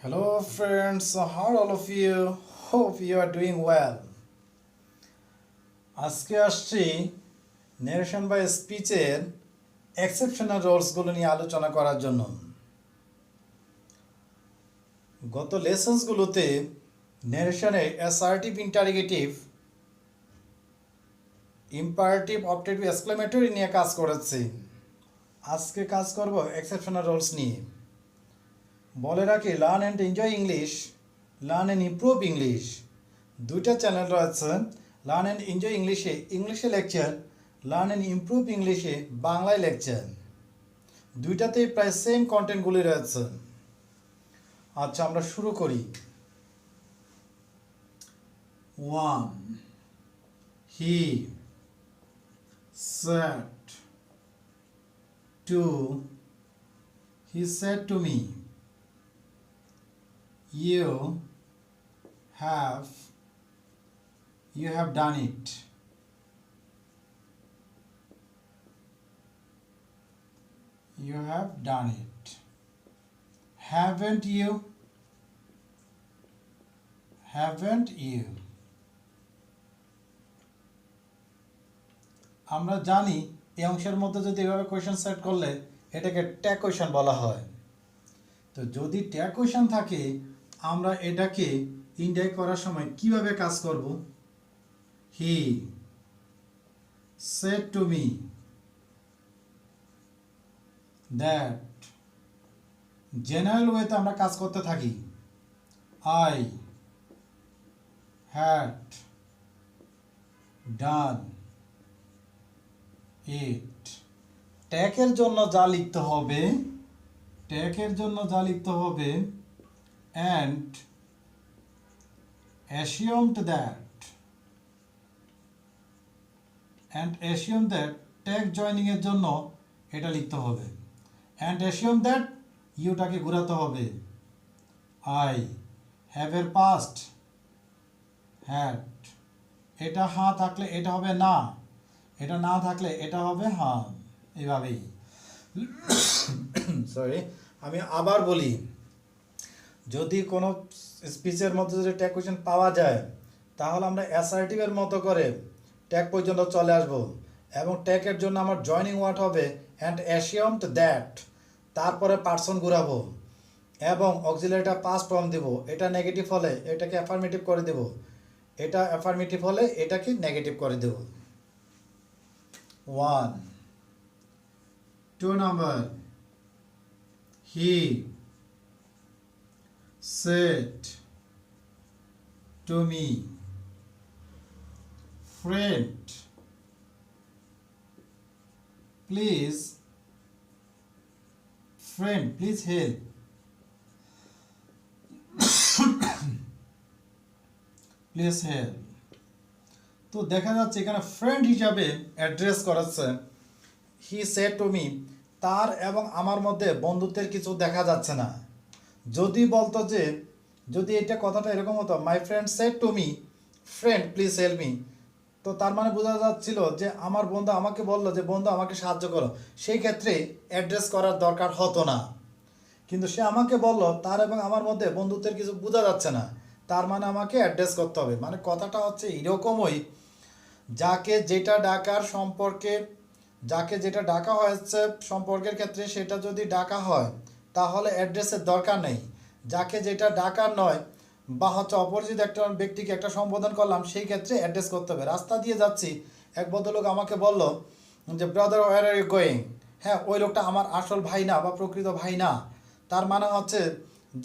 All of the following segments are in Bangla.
Hello friends, how are all of you? Hope you are doing well. আজকে আসছি নেরেশন বাই স্পিচের এক্সেপশনাল রোলসগুলো নিয়ে আলোচনা করার জন্য। গত লেসন্সগুলোতে নেরেশনের assertive interrogative imperative objective exclamatory নিয়ে কাজ করেছি। আজকে কাজ করব এক্সেপশনাল রোলস নিয়ে। বলে রাখি, learn and enjoy English, learn and improve English দুইটা চ্যানেল রয়েছে। লার্ন অ্যান্ড এনজয় ইংলিশে লেকচার, লার্ন অ্যান্ড ইমপ্রুভ ইংলিশে বাংলায় লেকচার, দুইটাতেই প্রায় সেম কন্টেন্টগুলি রয়েছে। আচ্ছা, আমরা শুরু করি। 1. He said. 2. He said to me. You have done it. You have done it. Haven't you? Haven't you? আমরা জানি এই অংশের মধ্যে যদি এভাবে কোয়েশ্চেন সেট করলে এটাকে ট্যাগ কোয়েশ্চেন বলা হয়। তো যদি ট্যাগ কোয়েশ্চেন থাকে, আমরা এটাকে ইন্ডিকেট করার সময় কিভাবে কাজ করব? হি said to me that. General ওয়েতে আমরা কাজ করতে থাকি। আই হ্যাড ডান ইট। ট্যাগের জন্য যা লিখতে হবে, and assumed that tag joining এর জন্য এটা লিখতে হবে, and assume that ইউটাকে ঘোরাতে হবে। আই হ্যাভ এর পাস্ট হ্যাড। এটা হ্যাঁ থাকলে এটা হবে না, এটা না থাকলে এটা হবে হ্যাঁ, এইভাবেই। সরি, আমি আবার বলি, যদি কোনো স্পিচের মধ্যে যদি ট্যাগ কোয়েশ্চেন পাওয়া যায়, তাহলে আমরা অ্যাসার্টিভের মতো করে ট্যাগ পর্যন্ত চলে আসব, এবং ট্যাগের জন্য আমার জয়নিং ওয়ার্ড হবে অ্যান্ড অ্যাসিউমড দ্যাট, তারপরে পার্সন ঘুরাবো এবং অক্সিলারিটা পাস্ট ফর্ম দেব। এটা নেগেটিভ হলে এটাকে অ্যাফার্মেটিভ করে দেব, এটা অ্যাফার্মেটিভ হলে এটাকে নেগেটিভ করে দেব। 1. 2 number. He said to me, friend, please help. Please help. তো দেখা যাচ্ছে এখানে ফ্রেন্ড হিসাবে অ্যাড্রেস করাচ্ছে। হি সেড টু মি, তার এবং আমার মধ্যে বন্ধুত্বের কিছু দেখা যাচ্ছে না। যদি বলতো যে, যদি এটা কথাটা এরকম হতো, my friend shed to me, friend please help me, তো তার মানে বোঝা যাচ্ছিল যে আমার বন্ধু আমাকে বললো যে বন্ধু আমাকে সাহায্য করো, সেই ক্ষেত্রে অ্যাড্রেস করার দরকার হতো না। কিন্তু সে আমাকে বললো তার এবং আমার মধ্যে বন্ধুত্বের কিছু বোঝা যাচ্ছে না, তার মানে আমাকে অ্যাড্রেস করতে হবে। মানে কথাটা হচ্ছে এরকমই, যাকে যেটা ডাকার সম্পর্কে, যাকে যেটা ডাকা হয়েছে সম্পর্কের ক্ষেত্রে সেটা যদি ডাকা হয় তাহলে অ্যাড্রেসের দরকার নেই। যাকে যেটা ডাকার নয় বা হচ্ছে অপরিচিত একটা ব্যক্তিকে একটা সম্বোধন করলাম, সেই ক্ষেত্রে অ্যাড্রেস করতে হবে। রাস্তা দিয়ে যাচ্ছি, এক ভদ্রলোক আমাকে বলল যে brother where are you going. হ্যাঁ, ওই লোকটা আমার আসল ভাই না বা প্রকৃত ভাই না, তার মানে হচ্ছে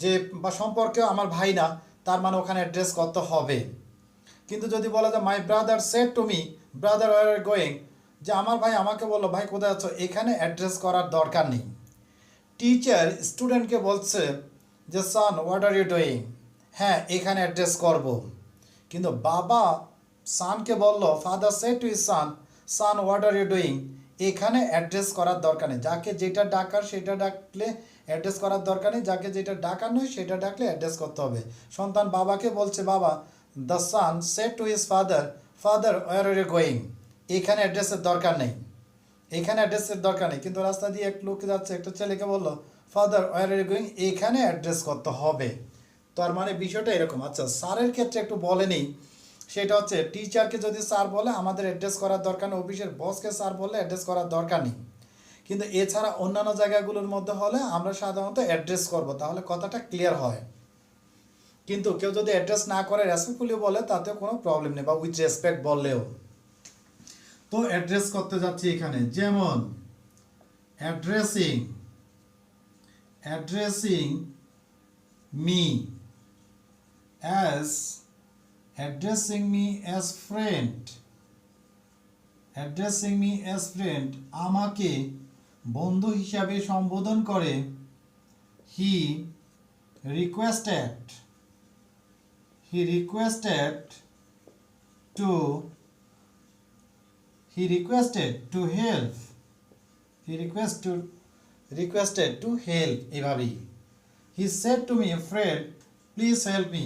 যে, বা সম্পর্কেও আমার ভাই না, তার মানে ওখানে অ্যাড্রেস করতে হবে। কিন্তু যদি বলা যায় my brother said to me brother where are going, যে আমার ভাই আমাকে বললো ভাই কোথায় আছো, এখানে অ্যাড্রেস করার দরকার নেই। টিচার স্টুডেন্টকে বলছে যে son what are you doing, হ্যাঁ এখানে অ্যাড্রেস করব। কিন্তু বাবা সানকে বললো, father said to his son, son what are you doing, এখানে অ্যাড্রেস করার দরকার নেই। যাকে যেটা ডাকার সেটা ডাকলে অ্যাড্রেস করার দরকার নেই, যাকে যেটা ডাকার নয় সেটা ডাকলে অ্যাড্রেস করতে হবে। সন্তান বাবাকে বলছে, বাবা, the son said to his father, father where are you going, এখানে অ্যাড্রেসের দরকার নেই। এখানে অ্যাড্রেসের দরকার নেই, কিন্তু রাস্তা দিয়ে এক লোক যাচ্ছে, একটা ছেলেকে বললো father where are you going, এখানে অ্যাড্রেস করতে হবে। তার মানে বিষয়টা এরকম। আচ্ছা, স্যারের ক্ষেত্রে একটু বলে নেই। সেটা হচ্ছে টিচারকে যদি স্যার বলে আমাদের অ্যাড্রেস করার দরকার নেই, অফিসের বসকে স্যার বললে অ্যাড্রেস করার দরকার নেই। কিন্তু এছাড়া অন্যান্য জায়গাগুলোর মধ্যে হলে আমরা সাধারণত অ্যাড্রেস করব, তাহলে কথাটা ক্লিয়ার হয়। কিন্তু কেউ যদি অ্যাড্রেস না করে রেসপেক্টফুলি বলে তাতে কোনো প্রবলেম নেই, বা উইথ রেসপেক্ট বললেও। তো অ্যাড্রেস করতে যাচ্ছি এখানে, যেমন addressing addressing me as addressing me as friend addressing me as friend, আমাকে বন্ধু হিসাবে সম্বোধন করে। He requested he requested to he requested to help he requested to help এভাবেই। he said to me, friend please help me,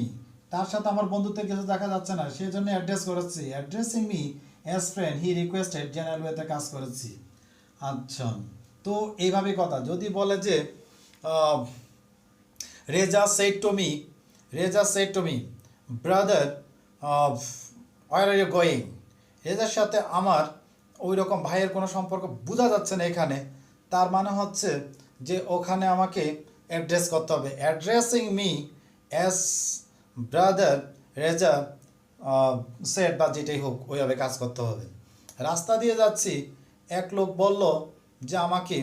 তার সাথে আমার বন্ধুত্বের কিছু দেখা যাচ্ছে না, সেই জন্য অ্যাড্রেস করেছি। Addressing me as friend he requested general ওয়েতে কাজ করেছি। আচ্ছা, তো এইভাবে কথা। যদি বলে যে Reza shed to me brother where are you going, রেজার সাথে আমার ওই রকম ভাইয়ের কোনো সম্পর্ক বোঝা যাচ্ছে না এখানে, তার মানে হচ্ছে যে ওখানে আমাকে অ্যাড্রেস করতে হবে। Addressing me as brother Reza set বা যেটাই হোক, ওইভাবে কাজ করতে হবে। রাস্তা দিয়ে যাচ্ছি, এক লোক বলল যে আমাকে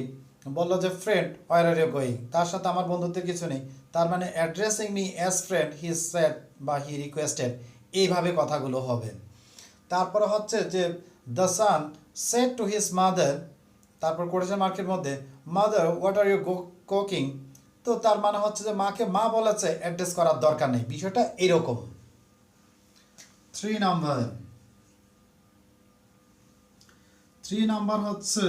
বললো যে friend where are you going, তার সাথে আমার বন্ধুত্বের কিছু নেই, তার মানে addressing me as friend he said বা হি রিকোয়েস্টেড, এইভাবে কথাগুলো হবে। তারপরে হচ্ছে যে the son said to his mother, তারপর কোটেশন মার্কের মধ্যে mother what are you cooking, তো তার মানে হচ্ছে যে মাকে মা বলেছে, অ্যাড্রেস করার দরকার নেই, বিষয়টা এরকম। 3 নাম্বার হচ্ছে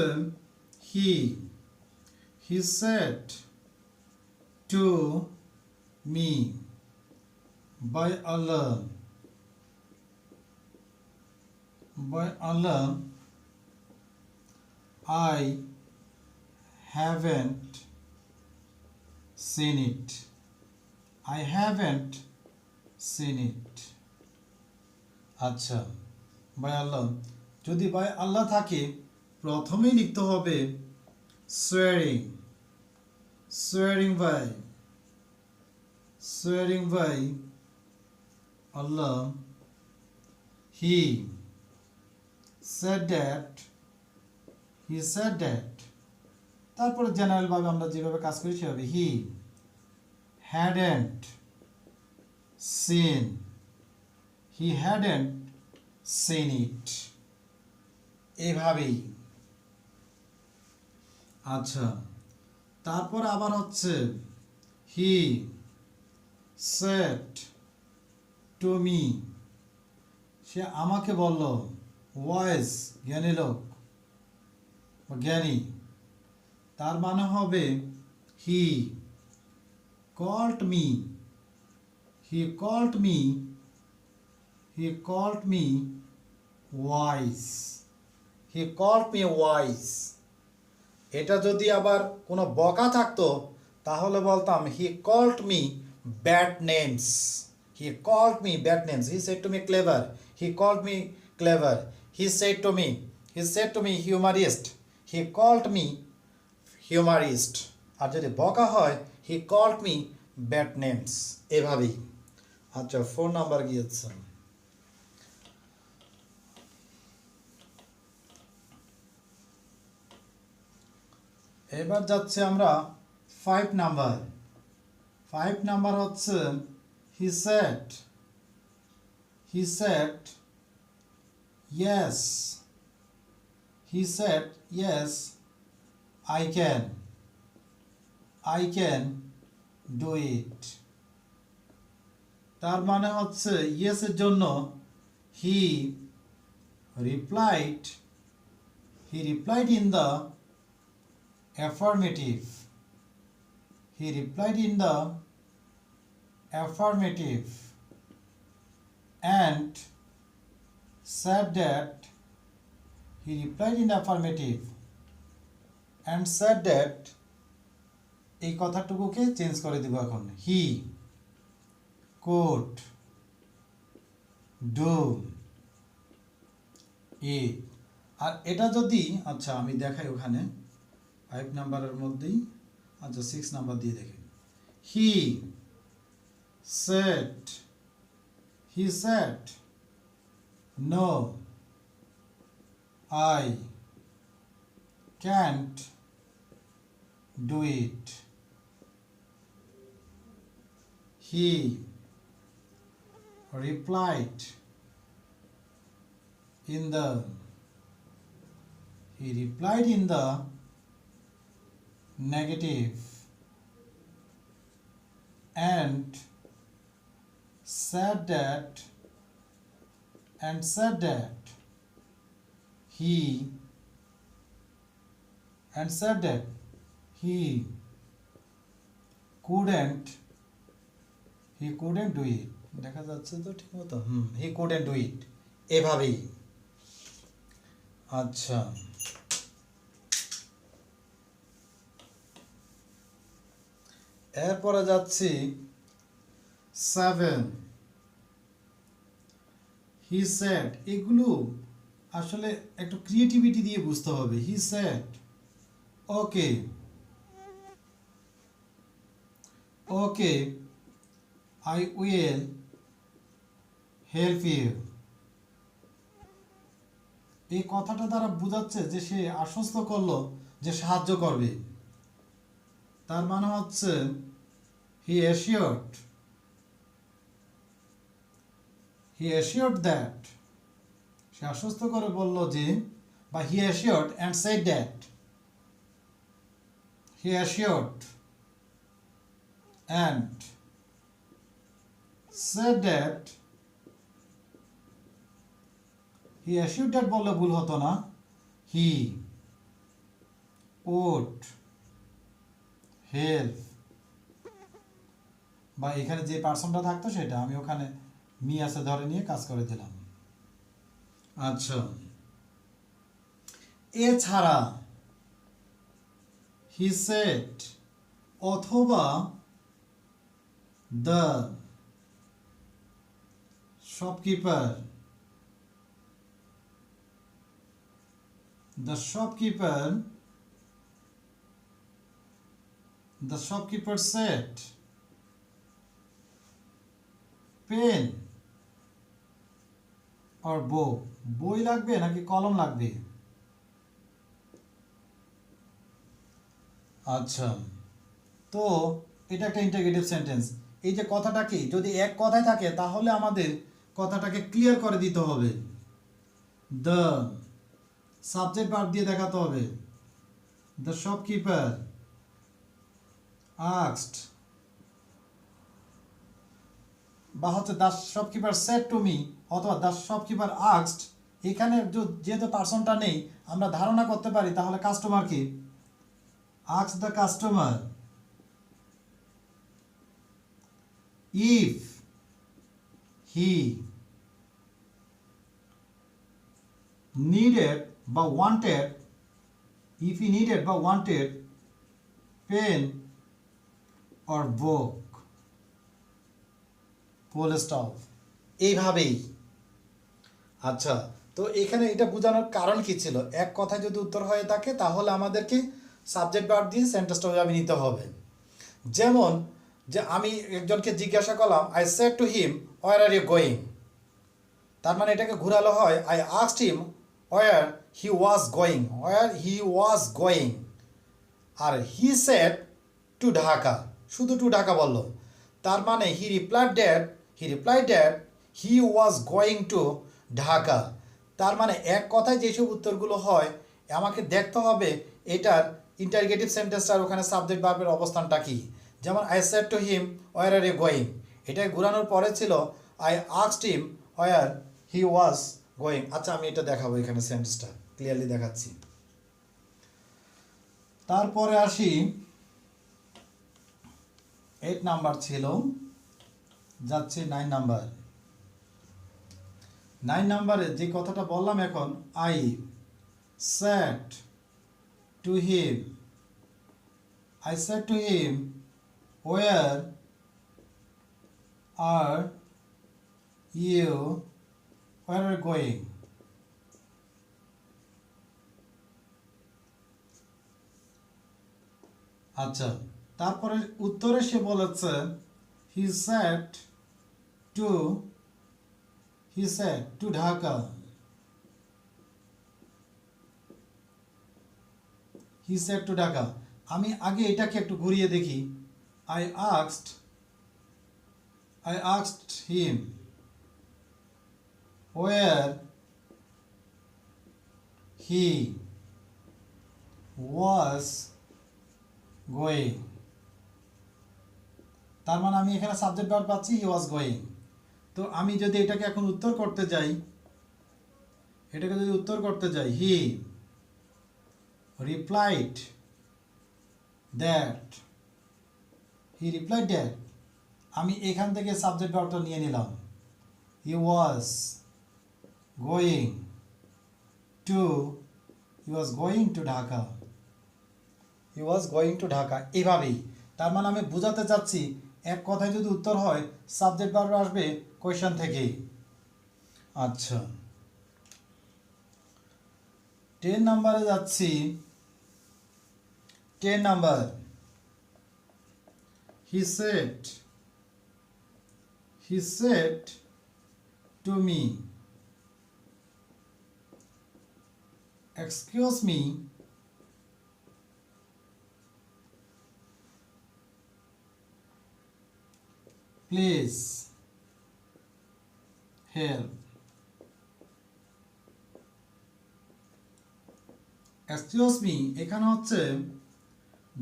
he said to me by Allah I haven't seen it. আচ্ছা, বাই আল্লাহ, যদি বাই আল্লাহ থাকে প্রথমেই লিখতে হবে swearing by Allah. He said that তারপরে জেনারেল ভাবে আমরা যেভাবে কাজ করি সেভাবে হি hadn't seen it, এইভাবেই। আচ্ছা, তারপর আবার হচ্ছে হি said to me, সে আমাকে বলল, ওয়াইজ জ্ঞানী লোক, জ্ঞানী, তার মানে হবে হি called me wise, এটা যদি আবার কোনো বকা থাকতো তাহলে বলতাম হি called me bad names. He said to me clever. He called me clever. He said to me humorist. He called me humorist. আর যদি বকা হয় he called me bad names, এভাবেই। আচ্ছা, 4 নাম্বার গিয়েছে। এবার যাচ্ছে আমরা 5 নাম্বার হচ্ছে he said yes I can do it, তার মানে হচ্ছে ইয়েস এর জন্য he replied in the affirmative. And said that এই কথাটুকুকে চেঞ্জ করে দিব এখন, হি could do it। আর এটা যদি আচ্ছা আমি দেখাই ওখানে 5 নাম্বারের মধ্যেই আচ্ছা 6 নাম্বার দিয়ে দেখেন he said no I can't do it। He replied in the negative and said that he couldn't do it। দেখা যাচ্ছে তো ঠিক মতো he couldn't do it এভাবেই। আচ্ছা এরপরে যাচ্ছি 7 he said। এগুলো আসলে একটু ক্রিয়েটিভিটি দিয়ে বুঝতে হবে। he said okay I will help you। এই কথাটা দ্বারা বোঝাচ্ছে যে সে আশ্বস্ত করলো যে সাহায্য করবে। তার মানে হচ্ছে he assured that সে আশ্বস্ত করে বলল যে বা he assured and said that he assured and said that he assured that বললে ভুল হতো না he would help বা এখানে যে পার্সনটা থাকতো সেটা আমি ওখানে মি আছে ধরে নিয়ে কাজ করে দিলাম। আচ্ছা এছাড়া he said অথবা the shopkeeper said পেন আর বই লাগবে নাকি কলম লাগবে? আচ্ছা তো এটা একটা ইন্টারগেটিভ সেন্টেন্স। এই যে কথাটা কি যদি এক কথায় থাকে তাহলে আমাদের কথাটাকে ক্লিয়ার করে দিতে হবে। দ্য সাবজেক্ট ভার্ব দিয়ে দেখাতে হবে। দ্য শপকিপার asked বা হচ্ছে the shopkeeper shed to me অথবা দ্য শপকিপার আস্কড। এখানে যেহেতু পার্সনটা নেই আমরা ধারণা করতে পারি তাহলে কাস্টমার কি asked the customer if he needed বা wanted pen or book full stop এইভাবেই। আচ্ছা তো এখানে এটা বোঝানোর কারণ কি ছিল এক কথায় যদি উত্তর হয়ে থাকে তাহলে আমাদেরকে সাবজেক্ট ভার্ব দিয়ে সেন্টেন্সটা ওইভাবে নিতে হবে। যেমন যে আমি একজনকে জিজ্ঞাসা করলাম I said to him where are you going. তার মানে এটাকে ঘুরালো হয় I asked him where he was going আর হি সেড টু ঢাকা শুধু টু ঢাকা বলল। তার মানে he replied that he was going to Dhaka. তার মানে এক কথায় যেসব উত্তরগুলো হয় আমাকে দেখতে হবে এটার ইন্টারগেটিভ সেন্টেন্সটার ওখানে সাবজেক্ট ভার্বের অবস্থানটা কি। যেমন I said to him where are you going এটা ঘুরানোর পরে ছিল I asked him where he was going. আচ্ছা আমি এটা দেখাবো এখানে সেন্টেন্সটা ক্লিয়ারলি দেখাচ্ছি। তারপরে আসি 8 নাম্বার ছিল যাচ্ছে 9 নাম্বার। 9 নাম্বারে যে কথাটা বললাম এখন I said to him where are you where are you going? আচ্ছা, তারপরে উত্তরে সে বলেছে he said to Dhaka. He said to Dhaka. আমি আগে এটাকে একটু ঘুরিয়ে দেখি। I asked him where he was going. তার মানে আমি এখানে সাবজেক্ট ভার্ব পাচ্ছি he was going। তো আমি যদি এটাকে এখন উত্তর করতে যাই, he replied that আমি এখান থেকে সাবজেক্ট ভার্বটা নিয়ে নিলাম। he was going to Dhaka। এভাবেই, তার মানে আমি বোঝাতে চাচ্ছি এক কথায় যদি উত্তর হয় সাবজেক্ট ভার্ব আসবে কোয়েশ্চন থেকেই। আচ্ছা, 10 নম্বরে যাচ্ছি। 10 number, he said to me, excuse me, please help। excuse me এখানে হচ্ছে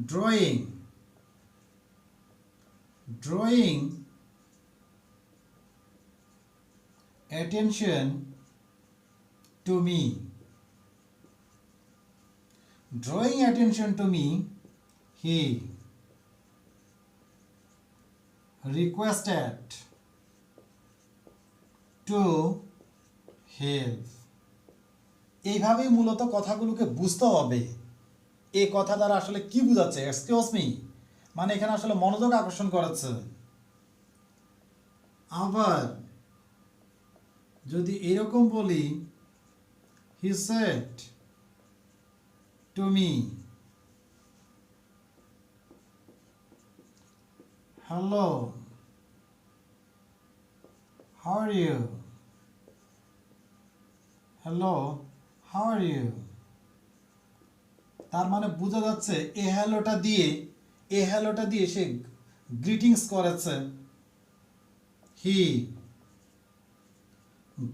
drawing attention to me। he requested to help। এইভাবেই মূলত কথাগুলোকে বুঝতে হবে। এই কথা দ্বারা আসলে কি বোঝাচ্ছে? এক্সকিউজ মি মানে এখানে আসলে মনোযোগ আকর্ষণ করাচ্ছে। আবার যদি এরকম বলি he said to me, hello, how are you? তার মানে বোঝা যাচ্ছে এই হ্যালোটা দিয়ে সে গ্রিটিংস করেছে। he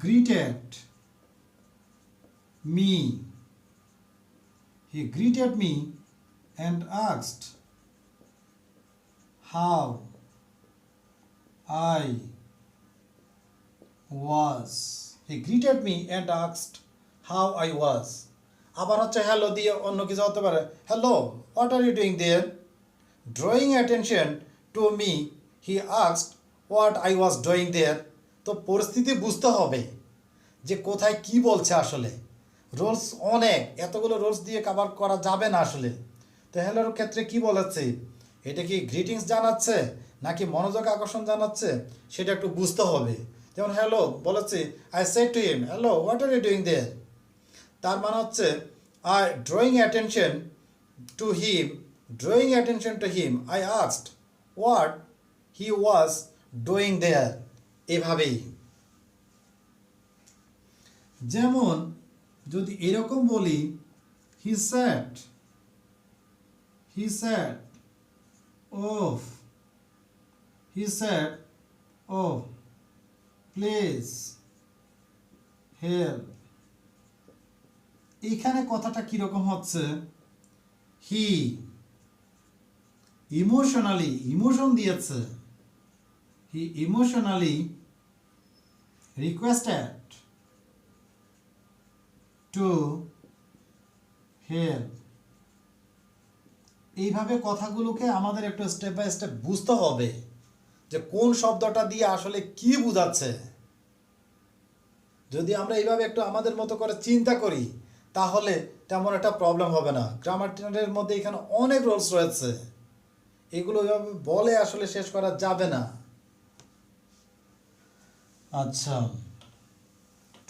greeted me and asked how I was। he greeted me and asked how I was। আবার হচ্ছে হ্যালো দিয়ে অন্য কিছু হতে পারে, hello what are you doing there. Drawing attention to me he asked what I was doing there. তো পরিস্থিতি বুঝতে হবে যে কোথায় কি বলছে। আসলে রোলস অনেক, এতগুলো রোলস দিয়ে কভার করা যাবে না আসলে। তো হ্যালোর ক্ষেত্রে কি বলেছে, এটা কি গ্রিটিংস জানাচ্ছে নাকি মনোযোগ আকর্ষণ জানাচ্ছে সেটা একটু বুঝতে হবে। যেমন হ্যালো বলেছে I said to him hello what are you doing there, তার মানে হচ্ছে I drawing attention to him I asked what he was doing there. এভাবেই, যেমন যদি এরকম বলি he said oh please help. এখানে কথাটা কিরকম হচ্ছে, হি ইমোশন দিয়েছে, he emotionally requested to help. এইভাবে কথাগুলোকে আমাদের একটু স্টেপ বাই স্টেপ বুঝতে হবে যে কোন শব্দটা দিয়ে আসলে কি বোঝাচ্ছে। যদি আমরা এইভাবে একটু আমাদের মতো করে চিন্তা করি তাহলে তেমন একটা প্রবলেম হবে না। গ্রামারের মধ্যে এখানে অনেক রুলস রয়েছে, এগুলো এইভাবে বলে আসলে শেষ করা যাবে না। আচ্ছা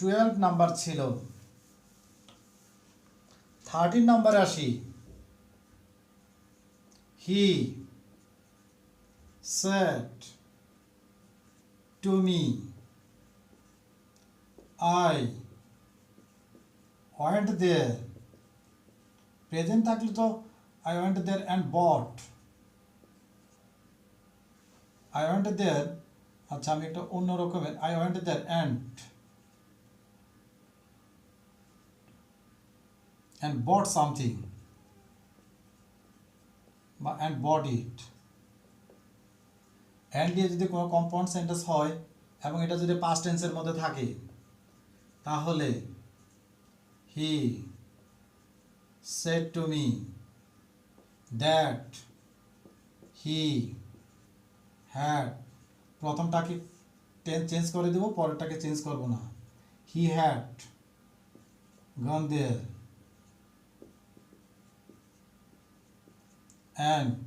12 নাম্বার ছিল, 13 নাম্বারে আসি। হি said to me I went there, present থাকলে তো I went there and bought, I went there, আচ্ছা আমি একটা অন্য রকমের I went there and bought something বা and bought it, and দিয়ে যদি কোনো কম্পাউন্ড সেন্টেন্স হয় এবং এটা যদি পাস্ট টেন্সের মধ্যে থাকে তাহলে he said to me that he had, প্রথমটাকে চেঞ্জ করে দেব, পরেরটাকে চেঞ্জ করব না, he had gone there and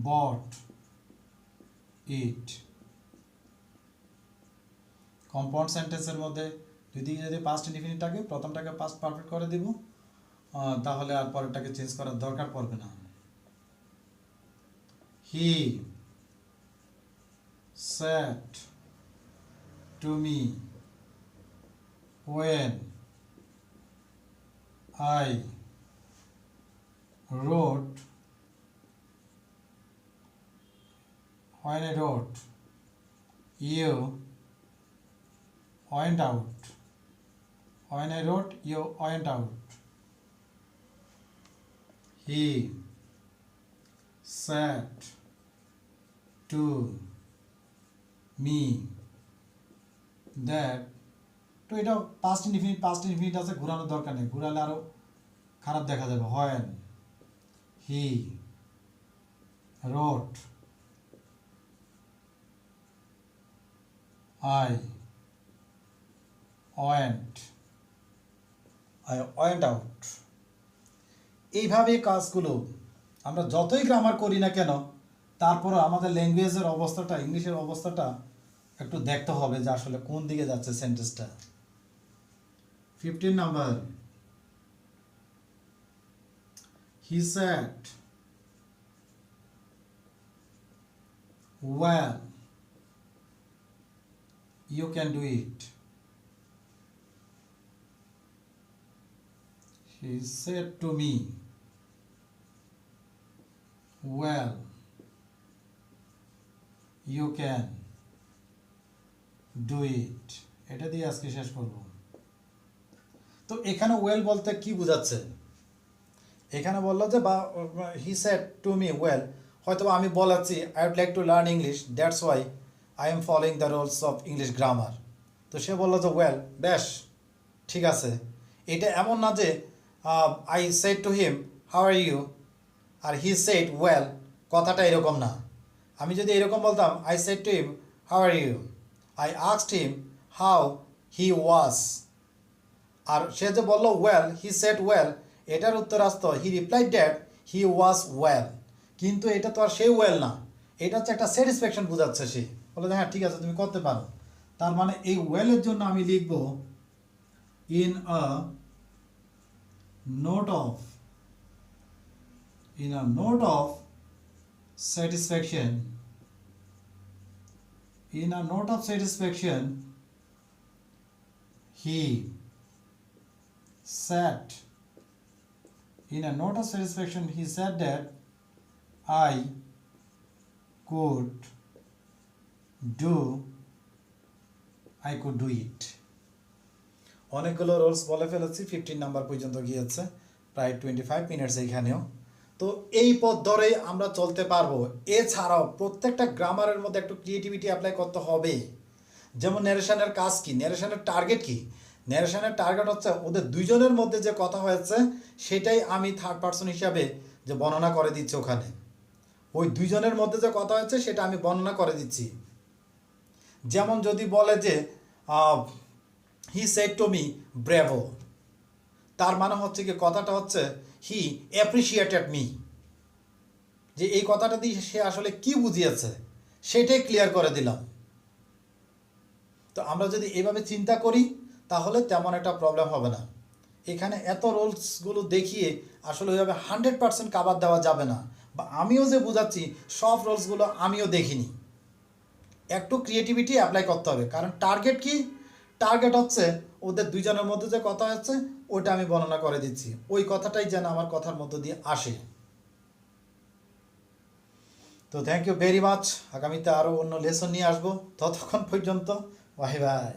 bought it, compound সেন্টেন্সের মধ্যে যদি পাস্ট ইনডিফিনিট থাকে প্রথমটাকে পাস্ট পারফেক্ট করে দিব, তাহলে আর পরেরটাকে চেঞ্জ করার দরকার পড়বে না। হি said to me when I wrote you went out, when I wrote you went out, he said to me that, তো এটা পাস্ট ইনডিফিনিট আছে, ঘোরানোর দরকার নেই, ঘোরালে আরো খারাপ দেখা যাবে। when he wrote I went out, এইভাবে কাজগুলো আমরা যতই গ্রামার করি না কেন তারপরে আমাদের ল্যাঙ্গুয়েজের অবস্থাটা, ইংলিশের অবস্থাটা একটু দেখতে হবে যে আসলে কোন দিকে যাচ্ছে সেন্টেন্সটা। 15 number, he said well you can do it, he said to me well you can do it, এটা দিয়ে আজকে শেষ করব। তো এখানে ওয়েল বলতে কি বোঝাচ্ছে? এখানে বললো যে বা he said to me well, হয়তো আমি বলাচ্ছি I would like to learn English, that's why I am following the rules of English grammar. তো সে বললো যে ওয়েল, বেশ ঠিক আছে। এটা এমন না যে I said to him how are you আর হি সেড ওয়েল, কথাটা এরকম না। আমি যদি এরকম বলতাম I said to him how are you, I asked him how he was, আর সে যে বললো ওয়েল, হি সেড ওয়েল, এটার উত্তর আসতো he replied that he was well. কিন্তু এটা তো আর সেই ওয়েল না, এটা হচ্ছে একটা স্যাটিসফ্যাকশন বোঝাচ্ছে। সে বলে হ্যাঁ ঠিক আছে তুমি করতে পারো। তার মানে এই ওয়েলের জন্য আমি লিখব in a note of satisfaction, in a note of satisfaction he said, in a note of satisfaction he said that I could do it. অনেকগুলো রোলস বলে ফেলেছি, 15 নাম্বার পর্যন্ত গিয়েছে, প্রায় 25 মিনিটস এইখানেও। তো এই পথ ধরেই আমরা চলতে পারবো। এছাড়াও প্রত্যেকটা গ্রামারের মধ্যে একটু ক্রিয়েটিভিটি অ্যাপ্লাই করতে হবে। যেমন ন্যারেশনের কাজ কি, ন্যারেশনের টার্গেট কি? ন্যারেশনের টার্গেট হচ্ছে ওদের দুইজনের মধ্যে যে কথা হয়েছে সেটাই আমি থার্ড পার্সন হিসাবে যে বর্ণনা করে দিচ্ছি ওখানে। ওই দুইজনের মধ্যে যে কথা হয়েছে সেটা আমি বর্ণনা করে দিচ্ছি। যেমন যদি বলে যে হি সেড টু মি ব্রেভো, তার মানে হচ্ছে কি কথাটা হচ্ছে হি অ্যাপ্রিসিয়েটেড মি, যে এই কথাটা দিয়ে সে আসলে কি বুঝিয়েছে সেটাই ক্লিয়ার করে দিলাম। তো আমরা যদি এভাবে চিন্তা করি তাহলে তেমন একটা প্রবলেম হবে না। এখানে এত রোলসগুলো দেখিয়ে আসলে ওইভাবে 100% কাভার দেওয়া যাবে না, বা আমিও যে বুঝাচ্ছি সব রোলসগুলো আমিও দেখিনি। একটু ক্রিয়েটিভিটি অ্যাপ্লাই করতে হবে, কারণ টার্গেট কি? টার্গেট হচ্ছে ওদের দুইজনের মধ্যে যে কথা হচ্ছে ওইটা আমি বর্ণনা করে দিচ্ছি, ওই কথাটাই যেন আমার কথার মধ্য দিয়ে আসে। তো থ্যাংক ইউ ভেরি মাচ। আগামীতে আরও অন্য লেসন নিয়ে আসবো, ততক্ষণ পর্যন্ত বাই বাই।